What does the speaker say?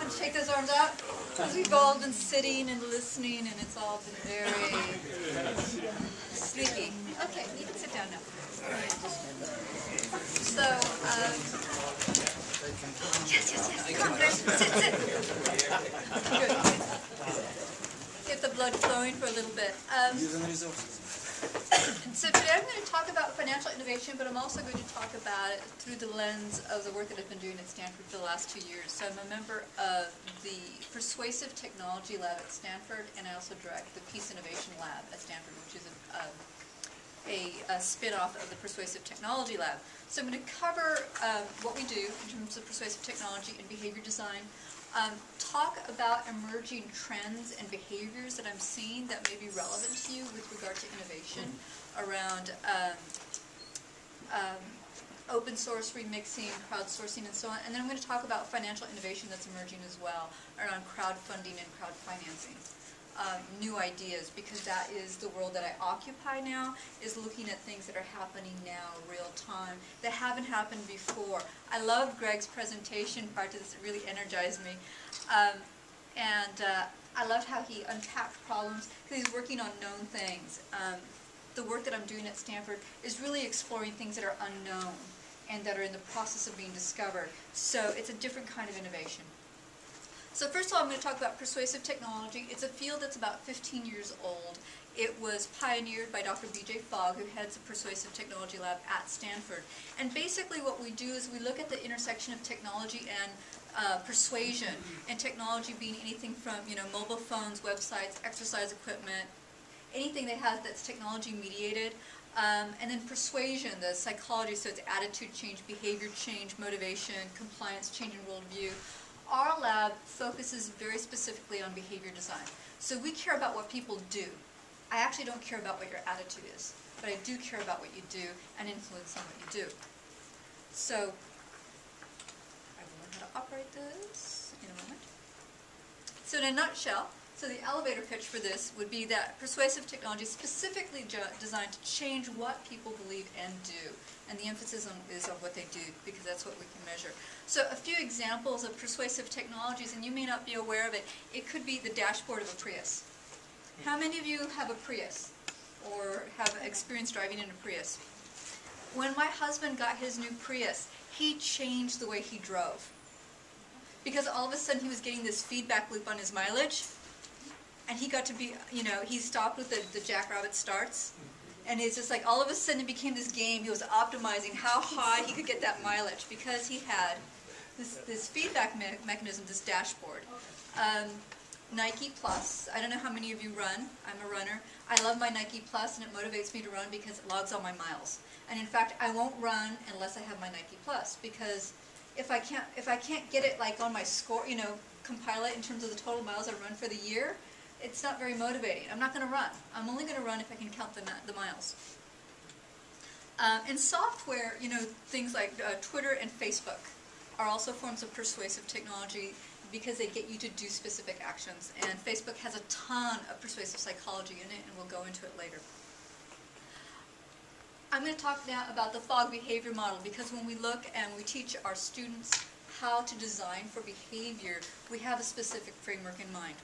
Shake those arms out. Because we've all been sitting and listening, and it's all been very sleepy. Okay, you can sit down now. So, yes. Come on, Grace. Sit. Good. Get the blood flowing for a little bit. So today I'm going to talk about financial innovation, but I'm also going to talk about it through the lens of the work that I've been doing at Stanford for the last 2 years. So I'm a member of the Persuasive Technology Lab at Stanford, and I also direct the Peace Innovation Lab at Stanford, which is a spin-off of the Persuasive Technology Lab. So I'm going to cover what we do in terms of persuasive technology and behavior design, talk about emerging trends and behaviors that I'm seeing that may be relevant to you with regard to innovation around open source, remixing, crowdsourcing, and so on. And then I'm going to talk about financial innovation that's emerging as well around crowdfunding and crowdfinancing. New ideas, because that is the world that I occupy now, is looking at things that are happening now, real time, that haven't happened before. I loved Greg's presentation prior to this. It really energized me. I loved how he unpacked problems, because he's working on known things. The work that I'm doing at Stanford is really exploring things that are unknown and that are in the process of being discovered. So it's a different kind of innovation. So first of all, I'm going to talk about persuasive technology. It's a field that's about 15 years old. It was pioneered by Dr. B.J. Fogg, who heads the Persuasive Technology Lab at Stanford. And basically what we do is we look at the intersection of technology and persuasion, and technology being anything from mobile phones, websites, exercise equipment, anything that's technology mediated. And then persuasion, the psychology, so it's attitude change, behavior change, motivation, compliance, change in worldview. Our lab focuses very specifically on behavior design. So we care about what people do. I actually don't care about what your attitude is, but I do care about what you do and influence on what you do. So I will learn how to operate this in a moment. So in a nutshell, so the elevator pitch for this would be that persuasive technology is specifically designed to change what people believe and do. And the emphasis is on what they do, because that's what we can measure. So a few examples of persuasive technologies, and you may not be aware of it. It could be the dashboard of a Prius. How many of you have a Prius or have experience driving in a Prius? When my husband got his new Prius, he changed the way he drove. Because all of a sudden he was getting this feedback loop on his mileage. And he got to be, he stopped with the jackrabbit starts. And it's just like all of a sudden it became this game. He was optimizing how high he could get that mileage because he had this feedback mechanism, this dashboard. Nike Plus. I don't know how many of you run. I'm a runner. I love my Nike Plus, and it motivates me to run because it logs all my miles. And in fact, I won't run unless I have my Nike Plus, because if I can't get it like on my score, compile it in terms of the total miles I run for the year, it's not very motivating. I'm not going to run. I'm only going to run if I can count the miles. In software, things like Twitter and Facebook are also forms of persuasive technology because they get you to do specific actions. And Facebook has a ton of persuasive psychology in it, and we'll go into it later. I'm going to talk now about the Fogg behavior model, because when we look and we teach our students how to design for behavior, we have a specific framework in mind.